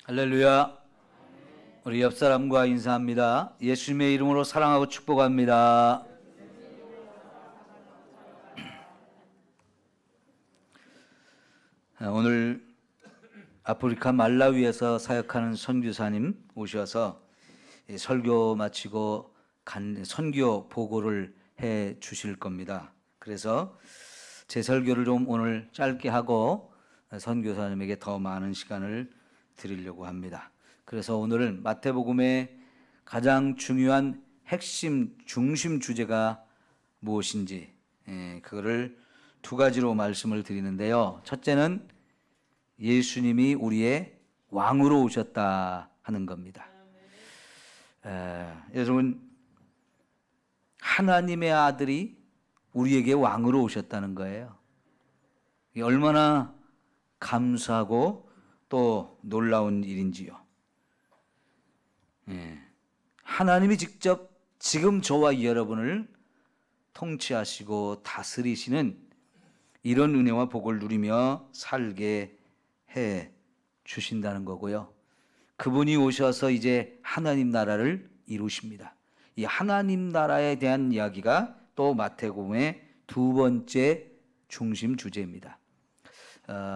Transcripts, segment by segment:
할렐루야. 우리 옆 사람과 인사합니다. 예수님의 이름으로 사랑하고 축복합니다. 오늘 아프리카 말라위에서 사역하는 선교사님 오셔서 설교 마치고 선교 보고를 해 주실 겁니다. 그래서 제 설교를 좀 오늘 짧게 하고 선교사님에게 더 많은 시간을 드리려고 합니다. 그래서 오늘 마태복음의 가장 중요한 핵심 중심 주제가 무엇인지 그거를 두 가지로 말씀을 드리는데요. 첫째는 예수님이 우리의 왕으로 오셨다 하는 겁니다. 여러분, 하나님의 아들이 우리에게 왕으로 오셨다는 거예요. 얼마나 감사하고 또 놀라운 일인지요. 하나님이 직접 지금 저와 여러분을 통치하시고 다스리시는 이런 은혜와 복을 누리며 살게 해 주신다는 거고요. 그분이 오셔서 이제 하나님 나라를 이루십니다. 이 하나님 나라에 대한 이야기가 또 마태복음의 두 번째 중심 주제입니다.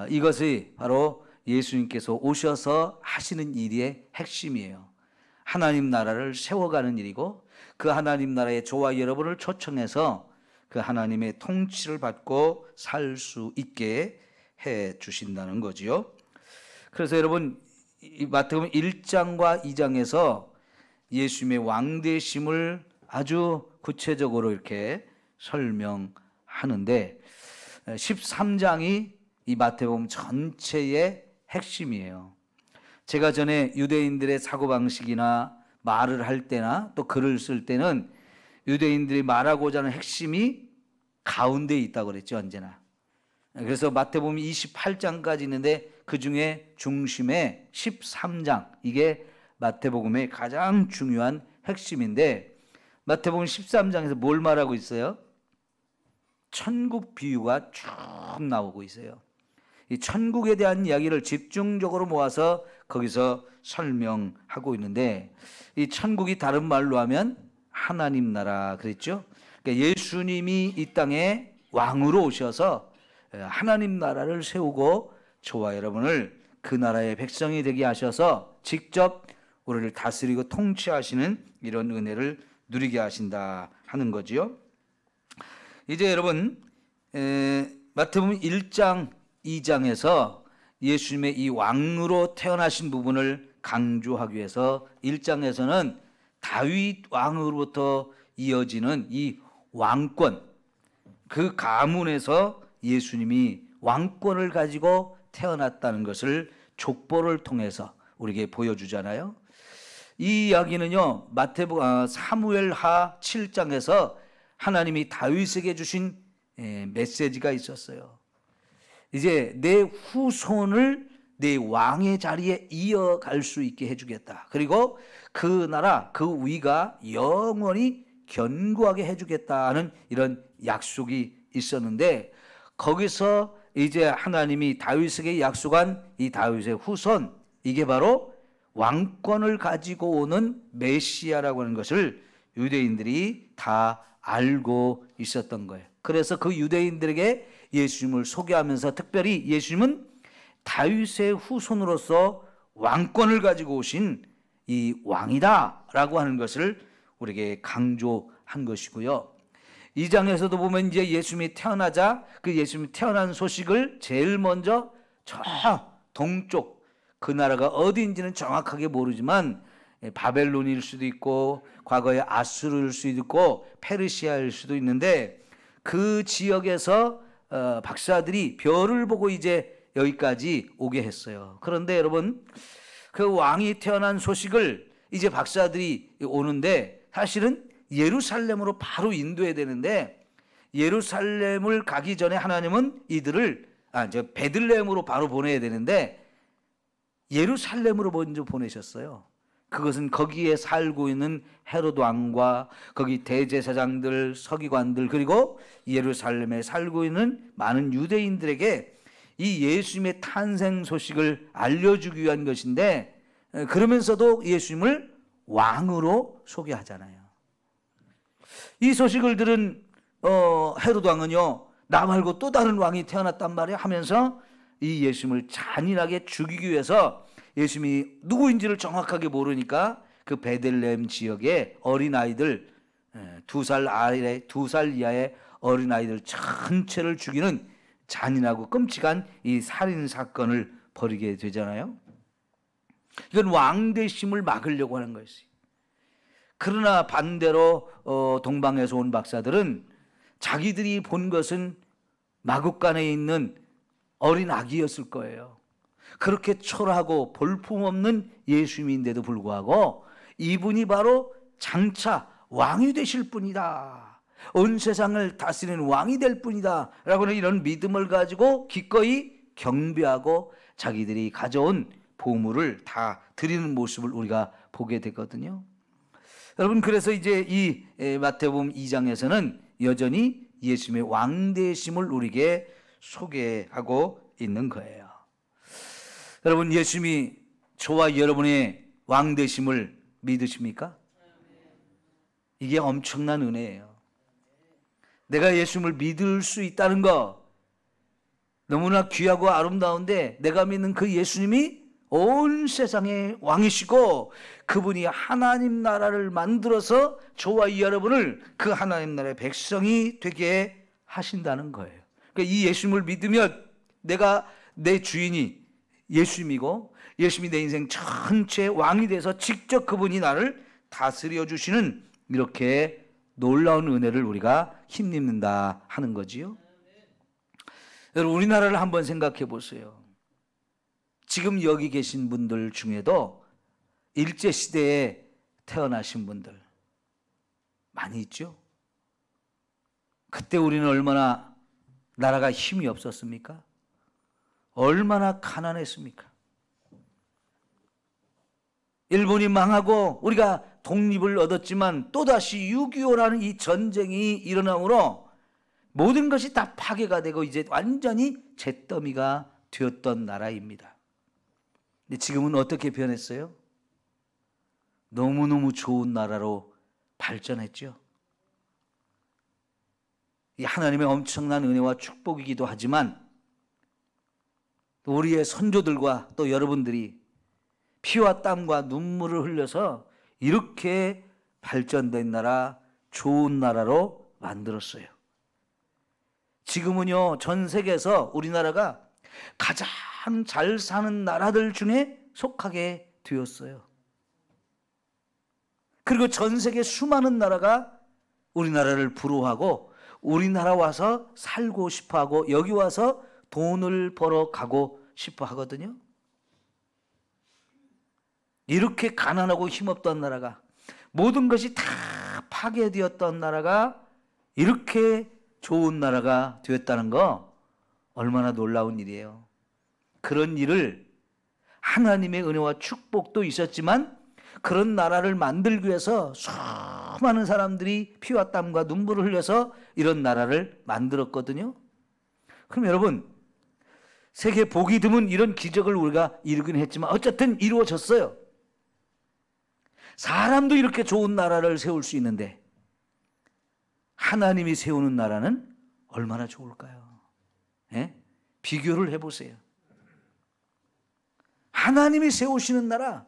이것이 바로 예수님께서 오셔서 하시는 일의 핵심이에요. 하나님 나라를 세워가는 일이고 그 하나님 나라의 저와 여러분을 초청해서 그 하나님의 통치를 받고 살 수 있게 해 주신다는 거지요. 그래서 여러분, 이 마태복음 1장과 2장에서 예수님의 왕되심을 아주 구체적으로 이렇게 설명하는데 13장이 이 마태복음 전체의 핵심이에요. 제가 전에 유대인들의 사고방식이나 말을 할 때나 또 글을 쓸 때는 유대인들이 말하고자 하는 핵심이 가운데에 있다고 그랬죠, 언제나. 그래서 마태복음 28장까지 있는데 그 중에 중심에 13장, 이게 마태복음의 가장 중요한 핵심인데 마태복음 13장에서 뭘 말하고 있어요? 천국 비유가 쭉 나오고 있어요. 이 천국에 대한 이야기를 집중적으로 모아서 거기서 설명하고 있는데 이 천국이 다른 말로 하면 하나님 나라 그랬죠. 그러니까 예수님이 이 땅에 왕으로 오셔서 하나님 나라를 세우고 저와 여러분을 그 나라의 백성이 되게 하셔서 직접 우리를 다스리고 통치하시는 이런 은혜를 누리게 하신다 하는 거지요. 이제 여러분, 마태복음 1장 2장에서 예수님의 이 왕으로 태어나신 부분을 강조하기 위해서 1장에서는 다윗 왕으로부터 이어지는 이 왕권, 그 가문에서 예수님이 왕권을 가지고 태어났다는 것을 족보를 통해서 우리에게 보여주잖아요. 이 이야기는요, 마태복음 사무엘하 7장에서 하나님이 다윗에게 주신 메시지가 있었어요. 이제 내 후손을 내 왕의 자리에 이어갈 수 있게 해주겠다. 그리고 그 나라, 그 위가 영원히 견고하게 해주겠다는 이런 약속이 있었는데 거기서 이제 하나님이 다윗에게 약속한 이 다윗의 후손, 이게 바로 왕권을 가지고 오는 메시아라고 하는 것을 유대인들이 다 알고 있었던 거예요. 그래서 그 유대인들에게 예수님을 소개하면서 특별히 예수님은 다윗의 후손으로서 왕권을 가지고 오신 이 왕이다라고 하는 것을 우리에게 강조한 것이고요. 이 장에서도 보면 이제 예수님이 태어나자 그 예수님이 태어난 소식을 제일 먼저 저 동쪽, 그 나라가 어디인지는 정확하게 모르지만 바벨론일 수도 있고 과거에 아수르일 수도 있고 페르시아일 수도 있는데 그 지역에서 박사들이 별을 보고 이제 여기까지 오게 했어요. 그런데 여러분, 그 왕이 태어난 소식을 이제 박사들이 오는데 사실은 예루살렘으로 바로 인도해야 되는데 예루살렘을 가기 전에 하나님은 이들을 베들레헴으로 바로 보내야 되는데 예루살렘으로 먼저 보내셨어요. 그것은 거기에 살고 있는 헤롯 왕과 거기 대제사장들, 서기관들, 그리고 예루살렘에 살고 있는 많은 유대인들에게 이 예수님의 탄생 소식을 알려주기 위한 것인데 그러면서도 예수님을 왕으로 소개하잖아요. 이 소식을 들은 헤로드 왕은요, 나 말고 또 다른 왕이 태어났단 말이야 하면서 이 예수님을 잔인하게 죽이기 위해서 예수님이 누구인지를 정확하게 모르니까 그 베들레헴 지역의 어린아이들, 2살 이하의 어린아이들 전체를 죽이는 잔인하고 끔찍한 이 살인 사건을 벌이게 되잖아요. 이건 왕 되심을 막으려고 하는 것이. 그러나 반대로 동방에서 온 박사들은 자기들이 본 것은 마국간에 있는 어린 아기였을 거예요. 그렇게 초라하고 볼품없는 예수님인데도 불구하고 이분이 바로 장차 왕이 되실 분이다, 온 세상을 다스리는 왕이 될 뿐이다 라고는 이런 믿음을 가지고 기꺼이 경배하고 자기들이 가져온 보물을 다 드리는 모습을 우리가 보게 되거든요. 여러분, 그래서 이제 이 마태복음 2장에서는 여전히 예수님의 왕되심을 우리에게 소개하고 있는 거예요. 여러분, 예수님이 저와 여러분의 왕되심을 믿으십니까? 이게 엄청난 은혜예요. 내가 예수님을 믿을 수 있다는 거 너무나 귀하고 아름다운데, 내가 믿는 그 예수님이 온 세상의 왕이시고 그분이 하나님 나라를 만들어서 저와 여러분을 그 하나님 나라의 백성이 되게 하신다는 거예요. 그러니까 이 예수님을 믿으면 내가 내 주인이 예수님이고 예수님이 내 인생 전체 왕이 돼서 직접 그분이 나를 다스려 주시는 이렇게 놀라운 은혜를 우리가 힘입는다 하는 거지요. 여러분, 우리나라를 한번 생각해 보세요. 지금 여기 계신 분들 중에도 일제시대에 태어나신 분들 많이 있죠? 그때 우리는 얼마나 나라가 힘이 없었습니까? 얼마나 가난했습니까? 일본이 망하고 우리가 독립을 얻었지만 또다시 6.25라는 이 전쟁이 일어나므로 모든 것이 다 파괴가 되고 이제 완전히 잿더미가 되었던 나라입니다. 근데 지금은 어떻게 변했어요? 너무너무 좋은 나라로 발전했죠. 이 하나님의 엄청난 은혜와 축복이기도 하지만 또 우리의 선조들과 또 여러분들이 피와 땀과 눈물을 흘려서 이렇게 발전된 나라, 좋은 나라로 만들었어요. 지금은요, 전 세계에서 우리나라가 가장 잘 사는 나라들 중에 속하게 되었어요. 그리고 전 세계 수많은 나라가 우리나라를 부러워하고 우리나라 와서 살고 싶어하고 여기 와서 돈을 벌어 가고 싶어 하거든요. 이렇게 가난하고 힘없던 나라가, 모든 것이 다 파괴되었던 나라가 이렇게 좋은 나라가 되었다는 거 얼마나 놀라운 일이에요. 그런 일을 하나님의 은혜와 축복도 있었지만 그런 나라를 만들기 위해서 수많은 사람들이 피와 땀과 눈물을 흘려서 이런 나라를 만들었거든요. 그럼 여러분, 세계 보기 드문 이런 기적을 우리가 이루긴 했지만 어쨌든 이루어졌어요. 사람도 이렇게 좋은 나라를 세울 수 있는데 하나님이 세우는 나라는 얼마나 좋을까요? 예? 비교를 해보세요. 하나님이 세우시는 나라,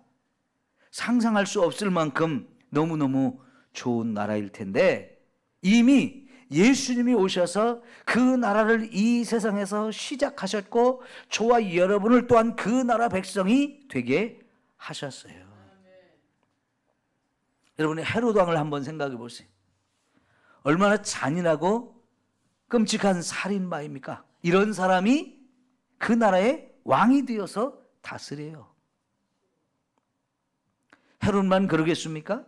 상상할 수 없을 만큼 너무너무 좋은 나라일 텐데 이미 예수님이 오셔서 그 나라를 이 세상에서 시작하셨고 저와 여러분을 또한 그 나라 백성이 되게 하셨어요. 여러분이 헤로드 왕을 한번 생각해 보세요. 얼마나 잔인하고 끔찍한 살인마입니까? 이런 사람이 그 나라의 왕이 되어서 다스려요. 헤롯만 그러겠습니까?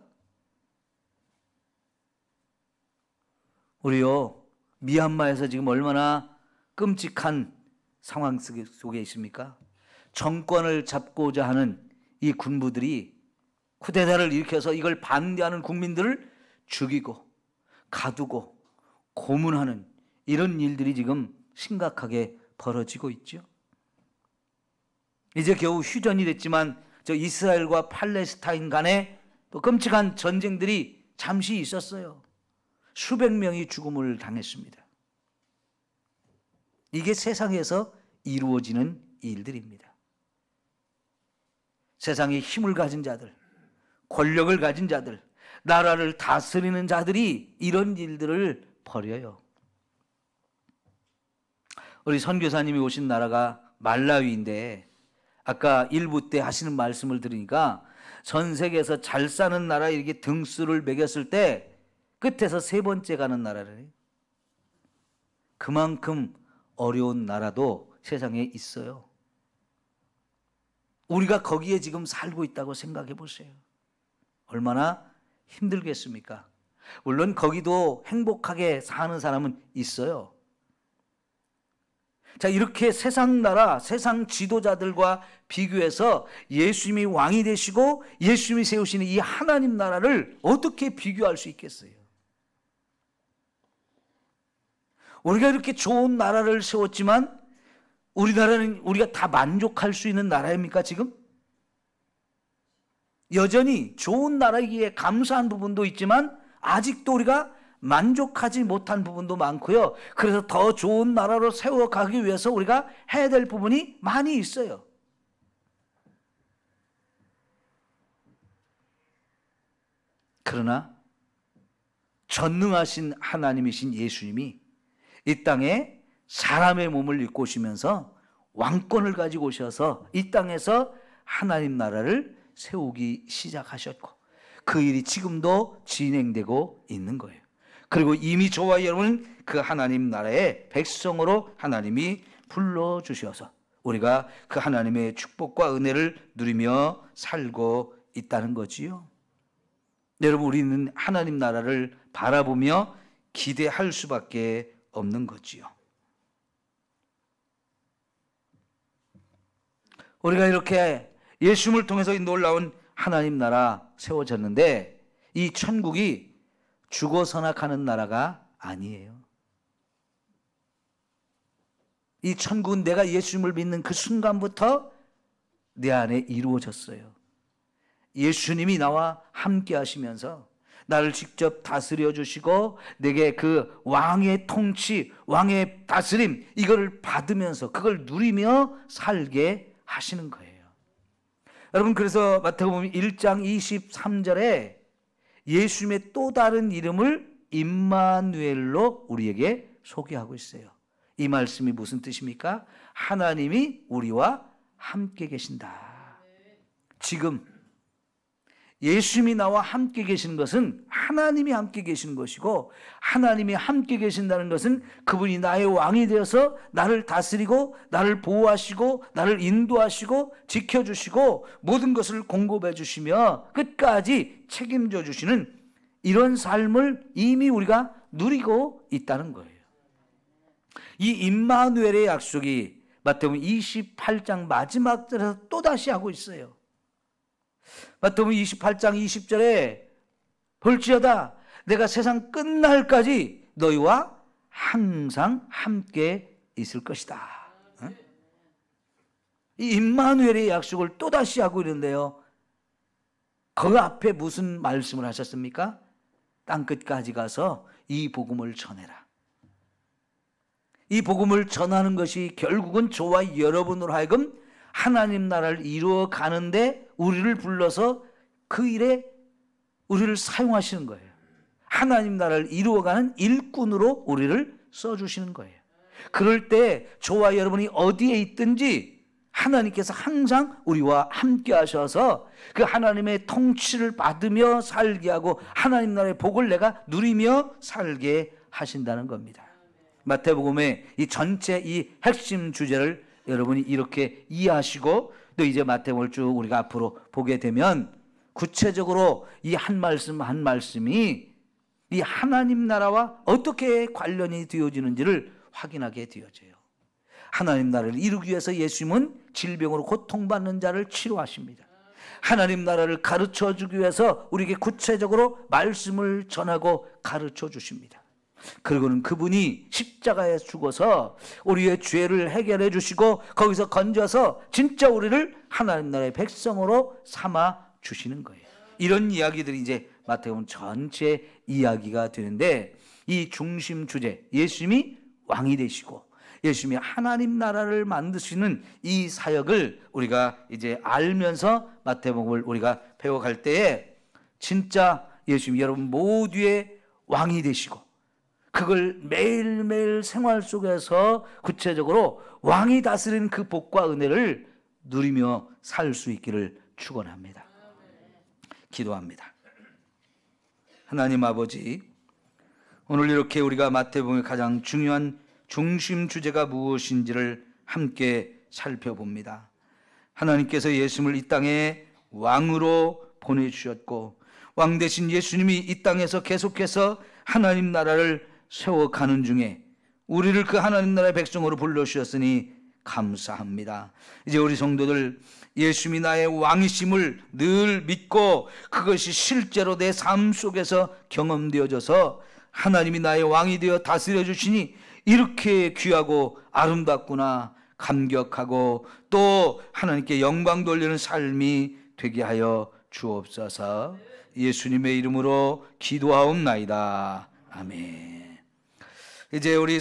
우리요, 미얀마에서 지금 얼마나 끔찍한 상황 속에 있습니까? 정권을 잡고자 하는 이 군부들이 쿠데타를 일으켜서 이걸 반대하는 국민들을 죽이고 가두고 고문하는 이런 일들이 지금 심각하게 벌어지고 있죠. 이제 겨우 휴전이 됐지만 저 이스라엘과 팔레스타인 간에 또 끔찍한 전쟁들이 잠시 있었어요. 수백 명이 죽음을 당했습니다. 이게 세상에서 이루어지는 일들입니다. 세상에 힘을 가진 자들, 권력을 가진 자들, 나라를 다스리는 자들이 이런 일들을 벌여요. 우리 선교사님이 오신 나라가 말라위인데 아까 1부 때 하시는 말씀을 들으니까 전 세계에서 잘 사는 나라 이렇게 등수를 매겼을 때 끝에서 세 번째 가는 나라래요. 그만큼 어려운 나라도 세상에 있어요. 우리가 거기에 지금 살고 있다고 생각해 보세요. 얼마나 힘들겠습니까? 물론 거기도 행복하게 사는 사람은 있어요. 자, 이렇게 세상 나라, 세상 지도자들과 비교해서 예수님이 왕이 되시고 예수님이 세우시는 이 하나님 나라를 어떻게 비교할 수 있겠어요? 우리가 이렇게 좋은 나라를 세웠지만 우리나라는 우리가 다 만족할 수 있는 나라입니까 지금? 여전히 좋은 나라이기에 감사한 부분도 있지만 아직도 우리가 만족하지 못한 부분도 많고요. 그래서 더 좋은 나라로 세워가기 위해서 우리가 해야 될 부분이 많이 있어요. 그러나 전능하신 하나님이신 예수님이 이 땅에 사람의 몸을 입고 오시면서 왕권을 가지고 오셔서 이 땅에서 하나님 나라를 세우기 시작하셨고 그 일이 지금도 진행되고 있는 거예요. 그리고 이미 저와 여러분은 그 하나님 나라의 백성으로 하나님이 불러주셔서 우리가 그 하나님의 축복과 은혜를 누리며 살고 있다는 거지요. 여러분, 우리는 하나님 나라를 바라보며 기대할 수밖에 없는 거지요. 우리가 이렇게 예수님을 통해서 이 놀라운 하나님 나라 세워졌는데 이 천국이 죽어서나 가는 나라가 아니에요. 이 천국은 내가 예수님을 믿는 그 순간부터 내 안에 이루어졌어요. 예수님이 나와 함께 하시면서 나를 직접 다스려 주시고 내게 그 왕의 통치, 왕의 다스림 이거를 받으면서 그걸 누리며 살게 하시는 거예요. 여러분, 그래서 마태복음 1장 23절에 예수님의 또 다른 이름을 임마누엘로 우리에게 소개하고 있어요. 이 말씀이 무슨 뜻입니까? 하나님이 우리와 함께 계신다. 지금 예수님이 나와 함께 계시는 것은 하나님이 함께 계시는 것이고, 하나님이 함께 계신다는 것은 그분이 나의 왕이 되어서 나를 다스리고 나를 보호하시고 나를 인도하시고 지켜주시고 모든 것을 공급해 주시며 끝까지 책임져 주시는 이런 삶을 이미 우리가 누리고 있다는 거예요. 이 임마누엘의 약속이 마태복음 28장 마지막 절에서 또다시 하고 있어요. 마태복음 28장 20절에 볼지어다 내가 세상 끝날까지 너희와 항상 함께 있을 것이다. 이 임마누엘의 약속을 또다시 하고 있는데요, 그 앞에 무슨 말씀을 하셨습니까? 땅끝까지 가서 이 복음을 전해라. 이 복음을 전하는 것이 결국은 저와 여러분으로 하여금 하나님 나라를 이루어 가는데 우리를 불러서 그 일에 우리를 사용하시는 거예요. 하나님 나라를 이루어가는 일꾼으로 우리를 써주시는 거예요. 그럴 때 저와 여러분이 어디에 있든지 하나님께서 항상 우리와 함께 하셔서 그 하나님의 통치를 받으며 살게 하고 하나님 나라의 복을 내가 누리며 살게 하신다는 겁니다. 마태복음의 이 전체 이 핵심 주제를 여러분이 이렇게 이해하시고 또 이제 마태복음을 쭉 우리가 앞으로 보게 되면 구체적으로 이 한 말씀 한 말씀이 이 하나님 나라와 어떻게 관련이 되어지는지를 확인하게 되어져요. 하나님 나라를 이루기 위해서 예수님은 질병으로 고통받는 자를 치료하십니다. 하나님 나라를 가르쳐 주기 위해서 우리에게 구체적으로 말씀을 전하고 가르쳐 주십니다. 그리고는 그분이 십자가에 죽어서 우리의 죄를 해결해 주시고 거기서 건져서 진짜 우리를 하나님 나라의 백성으로 삼아 주시는 거예요. 이런 이야기들이 이제 마태복음 전체 이야기가 되는데, 이 중심 주제, 예수님이 왕이 되시고 예수님이 하나님 나라를 만드시는 이 사역을 우리가 이제 알면서 마태복음을 우리가 배워갈 때에 진짜 예수님이 여러분 모두의 왕이 되시고 그걸 매일매일 생활 속에서 구체적으로 왕이 다스리는 그 복과 은혜를 누리며 살 수 있기를 축원합니다. 기도합니다. 하나님 아버지, 오늘 이렇게 우리가 마태복음의 가장 중요한 중심 주제가 무엇인지를 함께 살펴봅니다. 하나님께서 예수님을 이 땅에 왕으로 보내주셨고 왕 대신 예수님이 이 땅에서 계속해서 하나님 나라를 세워가는 중에 우리를 그 하나님 나라의 백성으로 불러주셨으니 감사합니다. 이제 우리 성도들 예수님이 나의 왕이심을 늘 믿고 그것이 실제로 내 삶 속에서 경험되어져서 하나님이 나의 왕이 되어 다스려 주시니 이렇게 귀하고 아름답구나 감격하고 또 하나님께 영광 돌리는 삶이 되게 하여 주옵소서. 예수님의 이름으로 기도하옵나이다. 아멘. 이제 우리